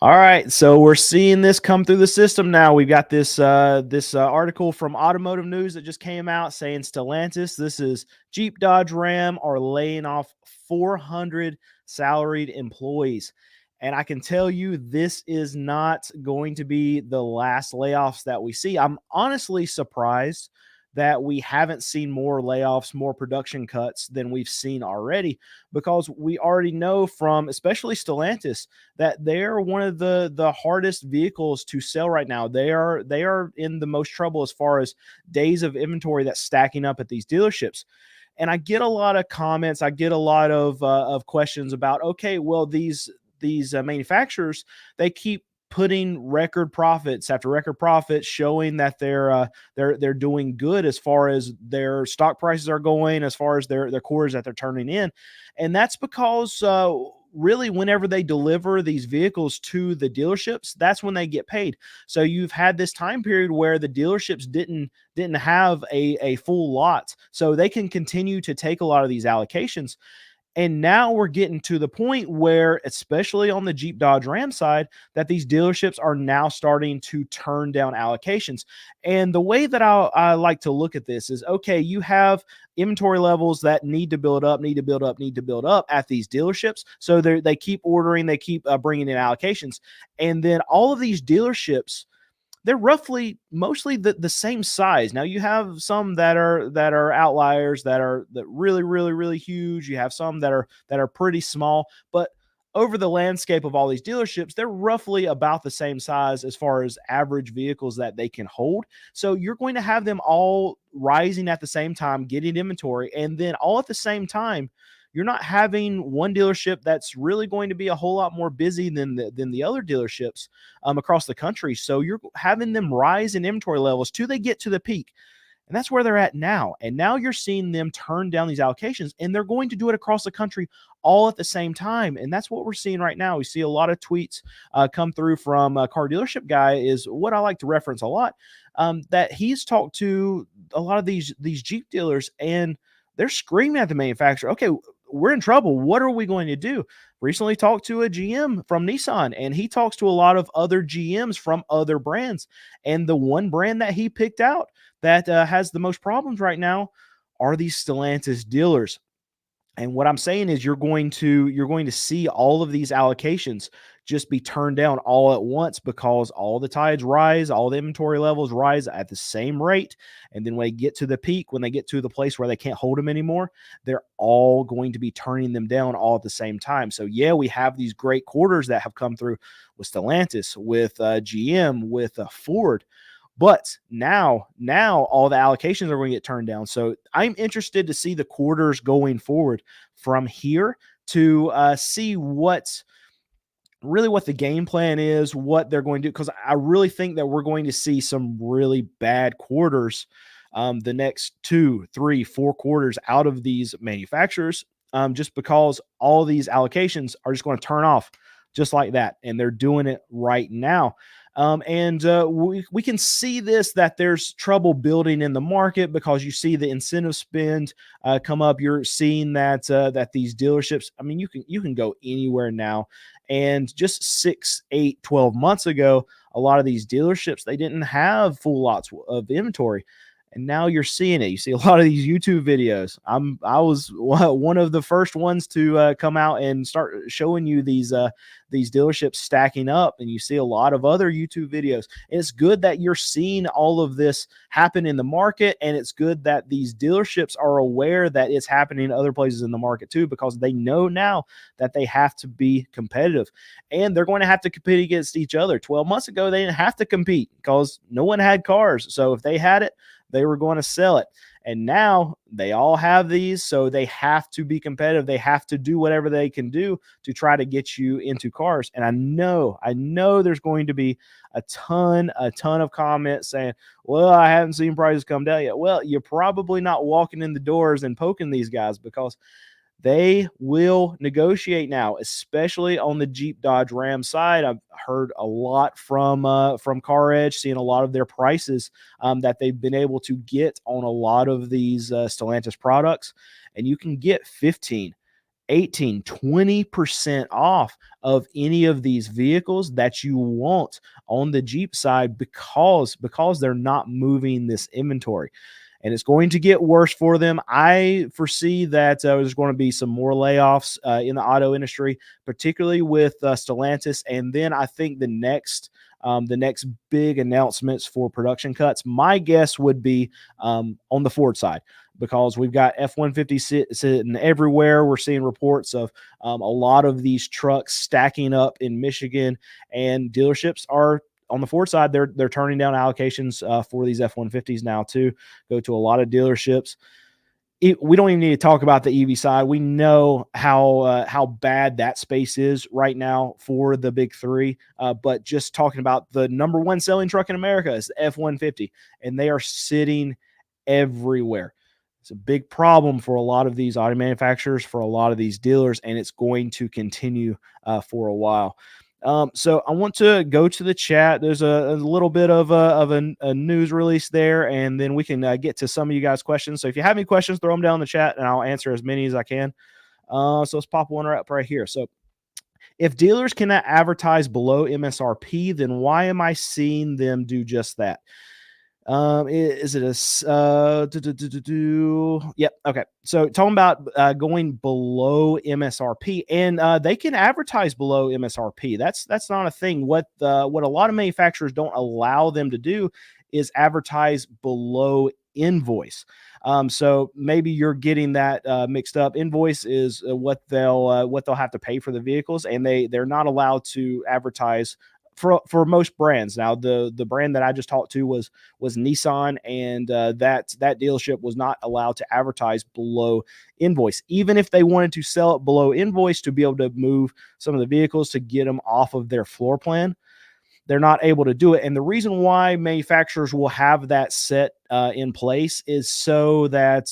All right, so we're seeing this come through the system now. We've got this article from Automotive News that just came out saying Stellantis, this is Jeep, Dodge, Ram are laying off 400 salaried employees. And I can tell you this is not going to be the last layoffs that we see. I'm honestly surprised that we haven't seen more layoffs, more production cuts than we've seen already, because we already know from especially Stellantis that they're one of the hardest vehicles to sell right now. They are in the most trouble as far as days of inventory that's stacking up at these dealerships. And I get a lot of comments. I get a lot of questions about, okay, well, these manufacturers, they keep putting record profits after record profits, showing that they're doing good as far as their stock prices are going, as far as their cores that they're turning in, and that's because really whenever they deliver these vehicles to the dealerships, that's when they get paid. So you've had this time period where the dealerships didn't have a full lot, so they can continue to take a lot of these allocations. And now we're getting to the point where, especially on the Jeep Dodge Ram side, that these dealerships are now starting to turn down allocations. And the way that I like to look at this is, okay, you have inventory levels that need to build up, need to build up, need to build up at these dealerships. So they keep ordering, they keep bringing in allocations. And then all of these dealerships, they're roughly mostly the same size. Now you have some that are outliers, that really really really huge. You have some that are pretty small, but over the landscape of all these dealerships, they're roughly about the same size as far as average vehicles that they can hold. So you're going to have them all rising at the same time, getting inventory, and then all at the same time you're not having one dealership that's really going to be a whole lot more busy than the other dealerships across the country. So you're having them rise in inventory levels till they get to the peak. And that's where they're at now. And now you're seeing them turn down these allocations, and they're going to do it across the country all at the same time. And that's what we're seeing right now. We see a lot of tweets come through from a car dealership guy, is what I like to reference a lot, that he's talked to a lot of these Jeep dealers, and they're screaming at the manufacturer, okay, we're in trouble. What are we going to do? Recently talked to a GM from Nissan, and he talks to a lot of other GMs from other brands. And the one brand that he picked out that has the most problems right now are these Stellantis dealers. And what I'm saying is you're going to see all of these allocations just be turned down all at once, because all the tides rise, all the inventory levels rise at the same rate. And then when they get to the peak, when they get to the place where they can't hold them anymore, they're all going to be turning them down all at the same time. So yeah, we have these great quarters that have come through with Stellantis, with GM, with Ford, but now all the allocations are going to get turned down. So I'm interested to see the quarters going forward from here, to see what the game plan is, what they're going to do. Because I really think that we're going to see some really bad quarters the next 2, 3, 4 quarters out of these manufacturers, just because all these allocations are just going to turn off just like that. And they're doing it right now. And we can see this, that there's trouble building in the market, because you see the incentive spend come up. You're seeing that these dealerships, I mean, you can go anywhere now, and just 6, 8, 12 months ago, a lot of these dealerships, they didn't have full lots of inventory. And now you're seeing it. You see a lot of these YouTube videos. I was one of the first ones to come out and start showing you these dealerships stacking up, and you see a lot of other YouTube videos. And it's good that you're seeing all of this happen in the market, and it's good that these dealerships are aware that it's happening in other places in the market too, because they know now that they have to be competitive, and they're going to have to compete against each other. 12 months ago, they didn't have to compete because no one had cars. So if they had it, they were going to sell it. And now they all have these, so they have to be competitive. They have to do whatever they can do to try to get you into cars. And I know there's going to be a ton of comments saying, well, I haven't seen prices come down yet. Well, you're probably not walking in the doors and poking these guys, because they will negotiate now, especially on the Jeep Dodge Ram side. I've heard a lot from Car Edge, seeing a lot of their prices that they've been able to get on a lot of these Stellantis products, and you can get 15, 18, 20% off of any of these vehicles that you want on the Jeep side because they're not moving this inventory. And it's going to get worse for them. I foresee that there's going to be some more layoffs in the auto industry, particularly with Stellantis. And then I think the next big announcements for production cuts, my guess would be on the Ford side, because we've got F-150 sitting everywhere. We're seeing reports of a lot of these trucks stacking up in Michigan, and dealerships are on the Ford side. They're turning down allocations for these F-150s now too. Go to a lot of dealerships. We don't even need to talk about the EV side. We know how bad that space is right now for the big three. But just talking about the number one selling truck in America is the F-150, and they are sitting everywhere. It's a big problem for a lot of these auto manufacturers, for a lot of these dealers, and it's going to continue for a while. So I want to go to the chat. There's a little bit of a news release there, and then we can get to some of you guys' questions. So if you have any questions, throw them down in the chat, and I'll answer as many as I can. So let's pop one up right here. So if dealers cannot advertise below MSRP, then why am I seeing them do just that? Is it yep. Okay. So talking about going below MSRP, and they can advertise below MSRP. That's not a thing. What a lot of manufacturers don't allow them to do is advertise below invoice. So maybe you're getting that mixed up. Invoice is what they'll have to pay for the vehicles, and they're not allowed to advertise for most brands. Now, the brand that I just talked to was Nissan, and that dealership was not allowed to advertise below invoice, even if they wanted to sell it below invoice to be able to move some of the vehicles to get them off of their floor plan. They're not able to do it. And the reason why manufacturers will have that set in place is so that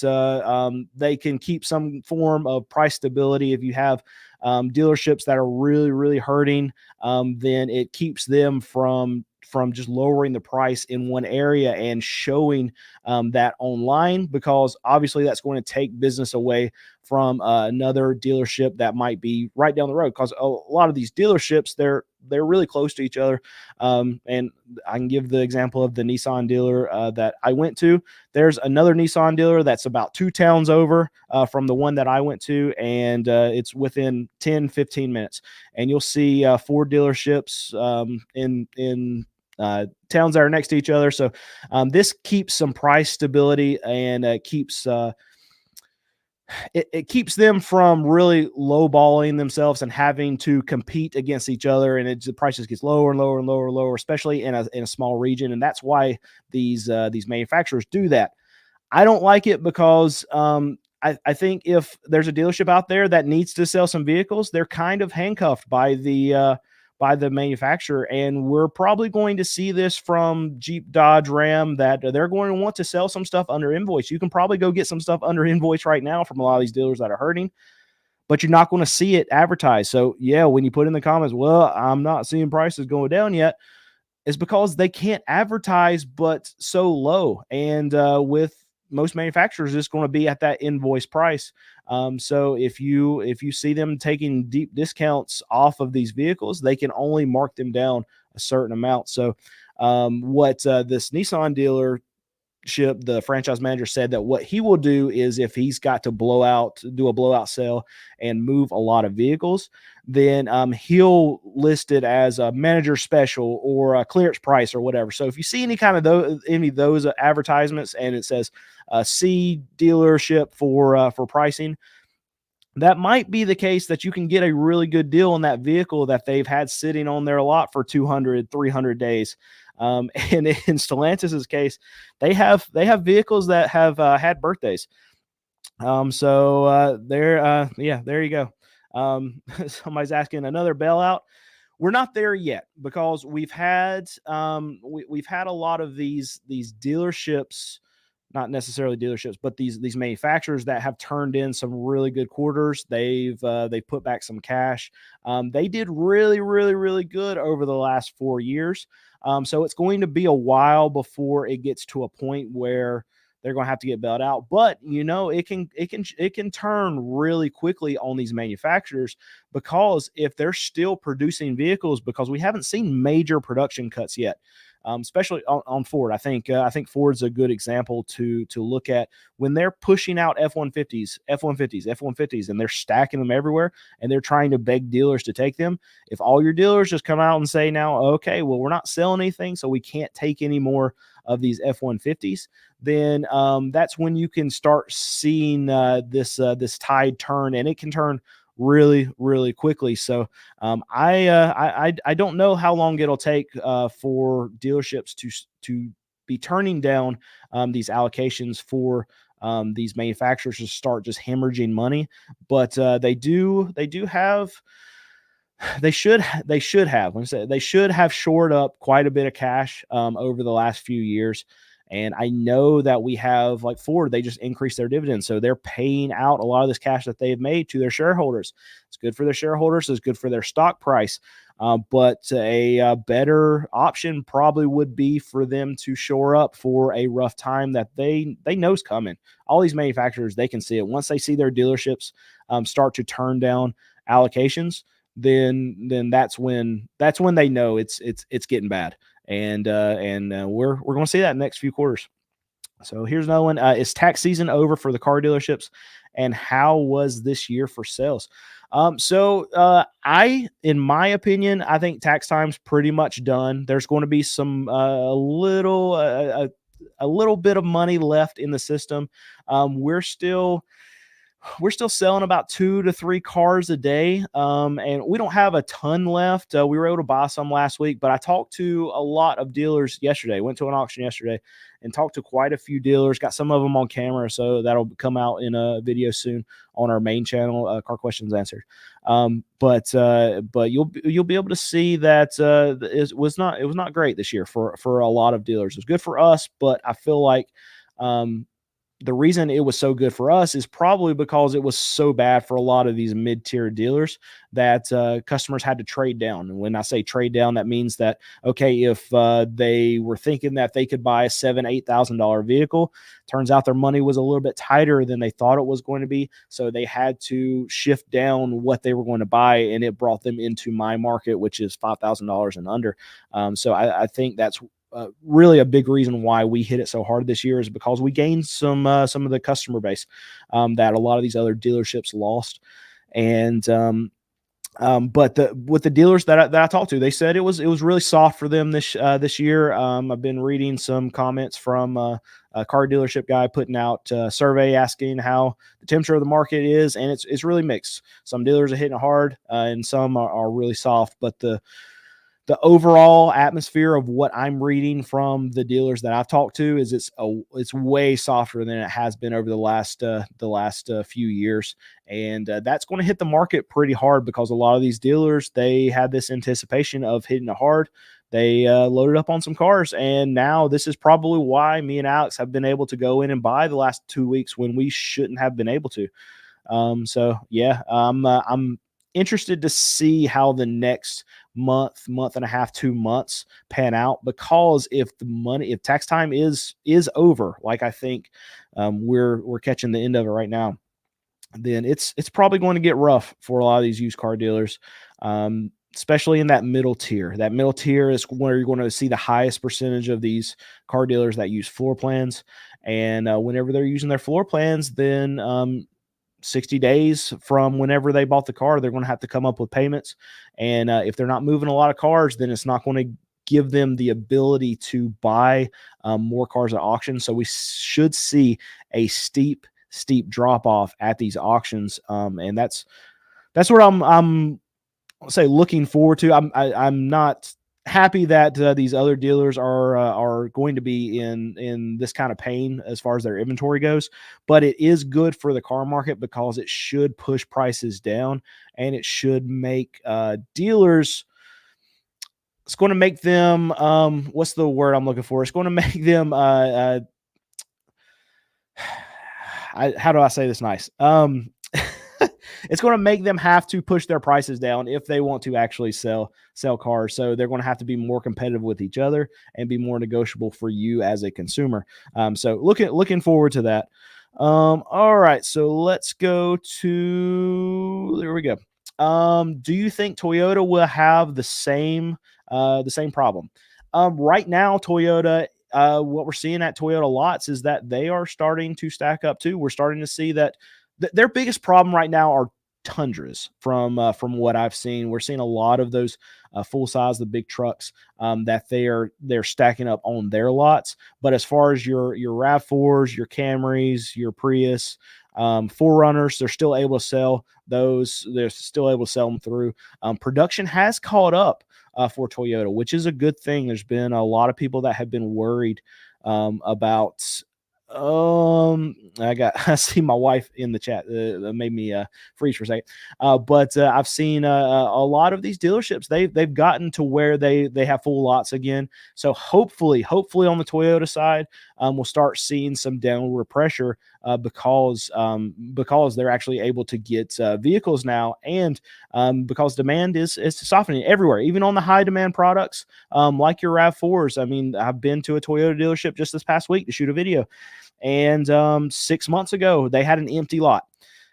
they can keep some form of price stability. If you have dealerships that are really, really hurting, then it keeps them from just lowering the price in one area and showing that online, because obviously that's going to take business away from another dealership that might be right down the road, because a lot of these dealerships, they're really close to each other. And I can give the example of the Nissan dealer that I went to. There's another Nissan dealer that's about 2 towns over from the one that I went to, and it's within 10-15 minutes. And you'll see 4 dealerships in towns that are next to each other. So this keeps some price stability, and keeps it keeps them from really lowballing themselves and having to compete against each other, and the prices gets lower and lower and lower and lower, especially in a small region. And that's why these manufacturers do that. I don't like it, because I think if there's a dealership out there that needs to sell some vehicles, they're kind of handcuffed by the manufacturer. And we're probably going to see this from Jeep, Dodge, Ram, that they're going to want to sell some stuff under invoice. You can probably go get some stuff under invoice right now from a lot of these dealers that are hurting, but you're not going to see it advertised. So yeah, when you put in the comments, well, I'm not seeing prices going down yet, it's because they can't advertise but so low. And with most manufacturers, it's going to be at that invoice price. So if you see them taking deep discounts off of these vehicles, they can only mark them down a certain amount. So what this Nissan dealership, the franchise manager, said that what he will do is, if he's got to do a blowout sale and move a lot of vehicles, then he'll list it as a manager special or a clearance price or whatever. So if you see any of those advertisements and it says C dealership for pricing, that might be the case, that you can get a really good deal on that vehicle that they've had sitting on their lot for 200, 300 days. And in Stellantis's case, they have vehicles that have had birthdays. So there you go. Somebody's asking another bailout. We're not there yet, because we've had we've had a lot of these dealerships, not necessarily dealerships, but these manufacturers that have turned in some really good quarters. They've put back some cash. They did really, really, really good over the last 4 years. So it's going to be a while before it gets to a point where they're going to have to get bailed out. But it can turn really quickly on these manufacturers, because if they're still producing vehicles, because we haven't seen major production cuts yet. Especially on Ford. I think Ford's a good example to look at when they're pushing out F-150s, F-150s, F-150s, and they're stacking them everywhere, and they're trying to beg dealers to take them. If all your dealers just come out and say now, okay, well, we're not selling anything, so we can't take any more of these F-150s, then that's when you can start seeing this tide turn, and it can turn really, really quickly. So I don't know how long it'll take for dealerships to be turning down these allocations for these manufacturers to start just hemorrhaging money, but they do have they should have let me say they should have shored up quite a bit of cash over the last few years. And I know that we have, like Ford, they just increased their dividends, so they're paying out a lot of this cash that they've made to their shareholders. It's good for their shareholders, it's good for their stock price. But a better option probably would be for them to shore up for a rough time that they know is coming. All these manufacturers, they can see it. Once they see their dealerships start to turn down allocations, then that's when they know it's getting bad. And we're going to see that in the next few quarters. So here's another one. Is tax season over for the car dealerships, and how was this year for sales? In my opinion, I think tax time's pretty much done. There's going to be some a little bit of money left in the system. We're still selling about 2 to 3 cars a day, and we don't have a ton left. We were able to buy some last week, but I talked to a lot of dealers yesterday. Went to an auction yesterday and talked to quite a few dealers. Got some of them on camera, so that'll come out in a video soon on our main channel, Car Questions Answered. But you'll be able to see that it was not great this year for a lot of dealers. It was good for us, but I feel like the reason it was so good for us is probably because it was so bad for a lot of these mid-tier dealers that customers had to trade down. And when I say trade down, that means that, okay, if they were thinking that they could buy a $7,000-8,000 vehicle, turns out their money was a little bit tighter than they thought it was going to be. So they had to shift down what they were going to buy, and it brought them into my market, which is $5,000 and under. So I think that's really a big reason why we hit it so hard this year, is because we gained some of the customer base that a lot of these other dealerships lost. And but with the dealers that I talked to, they said it was really soft for them this year. I've been reading some comments from a car dealership guy putting out a survey asking how the temperature of the market is, and it's really mixed. Some dealers are hitting it hard, and some are really soft. But the overall atmosphere of what I'm reading from the dealers that I've talked to is it's way softer than it has been over the last few years. And that's going to hit the market pretty hard, because a lot of these dealers, they had this anticipation of hitting it hard. They loaded up on some cars, and now this is probably why me and Alex have been able to go in and buy the last 2 weeks when we shouldn't have been able to. So yeah, I'm interested to see how the next month and a half, 2 months pan out, because if tax time is over, like I think we're catching the end of it right now, then it's probably going to get rough for a lot of these used car dealers, especially in that middle tier. That middle tier is where you're going to see the highest percentage of these car dealers that use floor plans. And whenever they're using their floor plans, then 60 days from whenever they bought the car, they're going to have to come up with payments. And if they're not moving a lot of cars, then it's not going to give them the ability to buy more cars at auction. So we should see a steep drop off at these auctions. And that's what I'm say looking forward to. I'm not happy that these other dealers are going to be in this kind of pain as far as their inventory goes, but it is good for the car market, because it should push prices down, and it should make dealers, it's going to make them what's the word I'm looking for? It's going to make them how do I say this nice? it's going to make them have to push their prices down if they want to actually sell cars. So they're going to have to be more competitive with each other and be more negotiable for you as a consumer. So looking forward to that. All right, so let's go to there we go. Do you think Toyota will have the same problem? Right now, Toyota, what we're seeing at Toyota lots is that they are starting to stack up too. We're starting to see that their biggest problem right now are Tundras from what I've seen. We're seeing a lot of those full size, the big trucks that they're stacking up on their lots. But as far as your RAV4s, your Camrys, your Prius, Forerunners, they're still able to sell those. They're still able to sell them through. Production has caught up for Toyota, which is a good thing. There's been a lot of people that have been worried about I see my wife in the chat. That made me freeze for a second. But I've seen a lot of these dealerships. They've gotten to where they have full lots again. So hopefully on the Toyota side, we'll start seeing some downward pressure because they're actually able to get vehicles now, and because demand is softening everywhere, even on the high demand products like your RAV4s. I mean, I've been to a Toyota dealership just this past week to shoot a video. And 6 months ago, they had an empty lot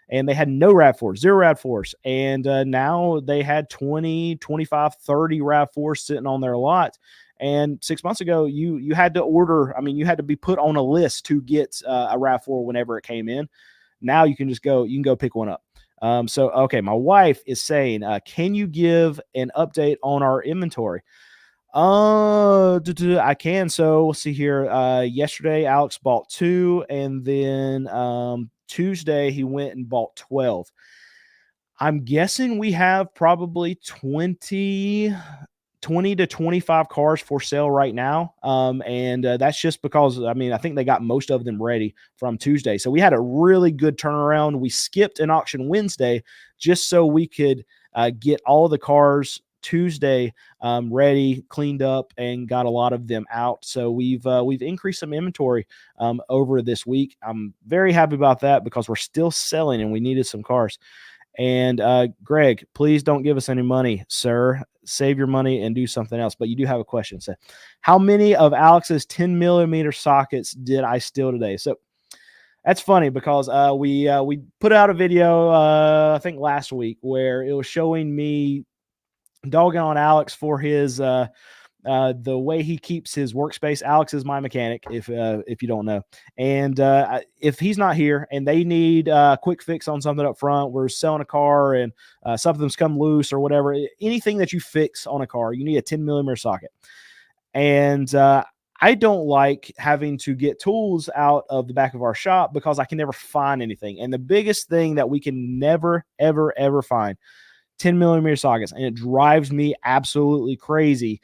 and they had no RAV4s, zero RAV4s. And now they had 20, 25, 30 RAV4s sitting on their lot. And 6 months ago, you had to order, I mean, you had to be put on a list to get a RAV4 whenever it came in. Now you can go pick one up. Okay, my wife is saying, can you give an update on our inventory? I can. So we'll see here. Yesterday, Alex bought 2, and then Tuesday he went and bought 12. I'm guessing we have probably 20 to 25 cars for sale right now. And that's just because, I mean, I think they got most of them ready from Tuesday. So we had a really good turnaround. We skipped an auction Wednesday just so we could get all the cars Tuesday ready, cleaned up, and got a lot of them out. So we've increased some inventory over this week. I'm very happy about that because we're still selling and we needed some cars. And Greg, please don't give us any money, sir. Save your money and do something else. But you do have a question. So, how many of Alex's 10 millimeter sockets did I steal today? So that's funny because we put out a video I think last week where it was showing me dogging on Alex for his the way he keeps his workspace. Alex is my mechanic, if you don't know. And if he's not here and they need a quick fix on something up front, we're selling a car and something's come loose or whatever, anything that you fix on a car, you need a 10 millimeter socket. And I don't like having to get tools out of the back of our shop because I can never find anything. And the biggest thing that we can never, ever, ever find, 10 millimeter sockets, and it drives me absolutely crazy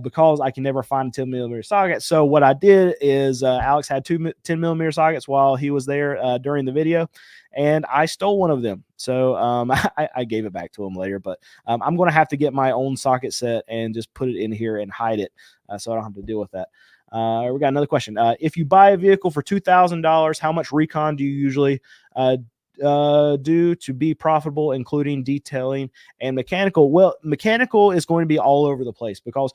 because I can never find a 10 millimeter socket. So what I did is Alex had 10 millimeter sockets while he was there during the video, and I stole one of them. So I gave it back to him later, but I'm going to have to get my own socket set and just put it in here and hide it so I don't have to deal with that. We got another question. If you buy a vehicle for $2,000, how much recon do you usually do to be profitable, including detailing and mechanical? Well, mechanical is going to be all over the place because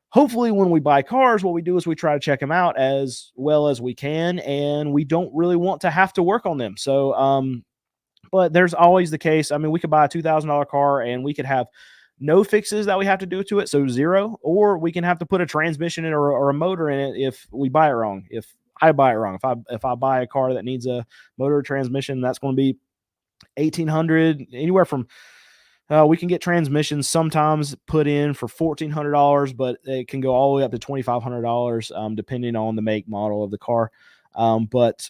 hopefully when we buy cars, what we do is we try to check them out as well as we can, and we don't really want to have to work on them. So, but there's always the case. I mean, we could buy a $2,000 car and we could have no fixes that we have to do to it, so zero, or we can have to put a transmission in or a motor in it if we buy it wrong. If I buy it wrong, if I buy a car that needs a motor or transmission, that's going to be $1,800, anywhere from we can get transmissions sometimes put in for $1,400, but it can go all the way up to $2,500 depending on the make, model of the car. But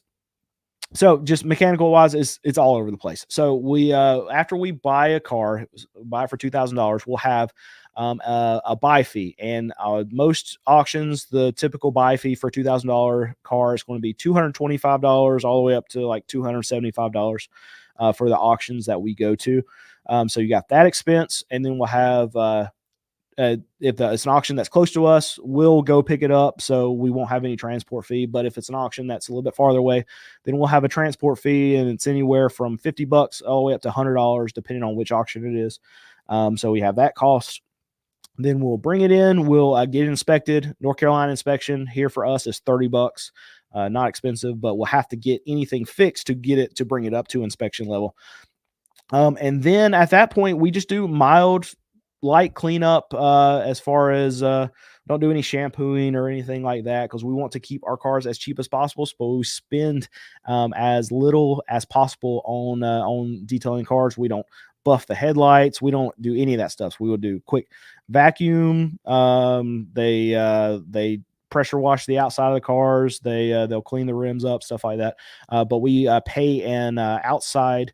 so just mechanical wise, it's all over the place. So we after we buy a car, buy it for $2,000, we'll have a buy fee. And most auctions, the typical buy fee for a $2,000 car is going to be $225 all the way up to like $275 for the auctions that we go to. So you got that expense, and then we'll have if it's an auction that's close to us, we'll go pick it up, so we won't have any transport fee. But if it's an auction that's a little bit farther away, then we'll have a transport fee, and it's anywhere from $50 all the way up to $100, depending on which auction it is. So we have that cost. Then we'll bring it in. We'll get it inspected. North Carolina inspection here for us is $30. Not expensive, but we'll have to get anything fixed to get it to bring it up to inspection level. And then at that point, we just do mild, light cleanup as far as don't do any shampooing or anything like that, because we want to keep our cars as cheap as possible. So we spend as little as possible on detailing cars. We don't buff the headlights. We don't do any of that stuff. So we will do quick vacuum. They pressure wash the outside of the cars. They'll clean the rims up, stuff like that. But we pay an outside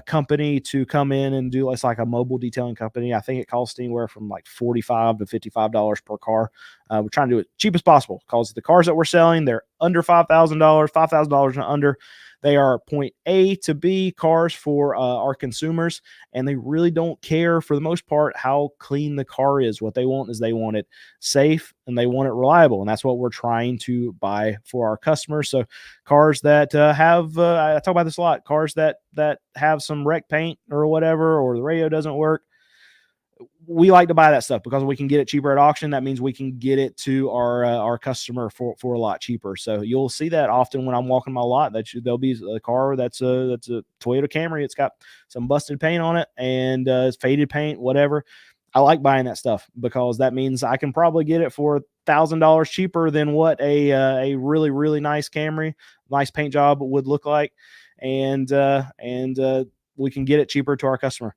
company to come in and do. It's like a mobile detailing company. I think it costs anywhere from like $45 to $55 per car. We're trying to do it cheap as possible, because the cars that we're selling, they're under $5,000, $5,000 and under. They are point A to B cars for our consumers, and they really don't care, for the most part, how clean the car is. What they want is they want it safe and they want it reliable, and that's what we're trying to buy for our customers. So cars that have, I talk about this a lot, cars that have some wreck paint or whatever, or the radio doesn't work, we like to buy that stuff because we can get it cheaper at auction. That means we can get it to our customer for a lot cheaper. So you'll see that often when I'm walking my lot, that there'll be a car that's a Toyota Camry. It's got some busted paint on it, and it's faded paint, whatever. I like buying that stuff because that means I can probably get it for $1,000 cheaper than what a really, really nice Camry, nice paint job would look like. And we can get it cheaper to our customer.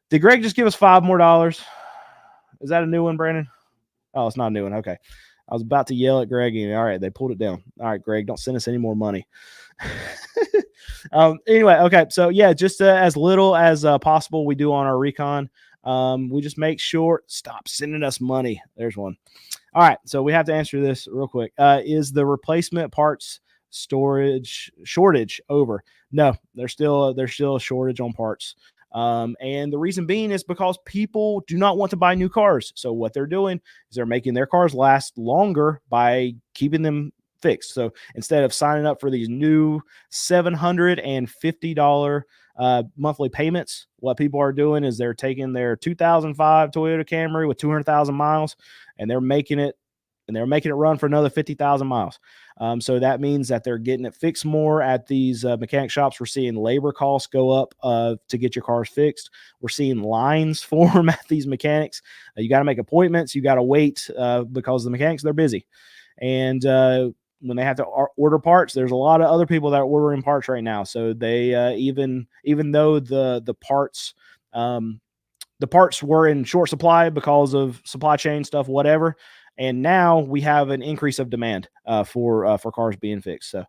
Did Greg just give us $5 more? Is that a new one, Brandon? Oh, it's not a new one. Okay. I was about to yell at Greg. And, all right, they pulled it down. All right, Greg, don't send us any more money. Anyway, okay. So, yeah, just as little as possible we do on our recon. We just make sure. Stop sending us money. There's one. All right. So we have to answer this real quick. Is the replacement parts shortage over? No, there's still a shortage on parts. And the reason being is because people do not want to buy new cars. So what they're doing is they're making their cars last longer by keeping them fixed. So instead of signing up for these new $750 monthly payments, what people are doing is they're taking their 2005 Toyota Camry with 200,000 miles, and they're making it run for another 50,000 miles. So that means that they're getting it fixed more at these mechanic shops. We're seeing labor costs go up to get your cars fixed. We're seeing lines form at these mechanics. You got to make appointments. You got to wait because the mechanics, they're busy. And when they have to order parts, there's a lot of other people that are ordering parts right now. So they even though the parts were in short supply because of supply chain stuff, whatever. And now we have an increase of demand for cars being fixed. So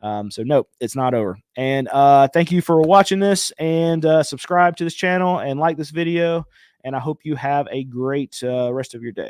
no, it's not over. And thank you for watching this, and subscribe to this channel and like this video. And I hope you have a great rest of your day.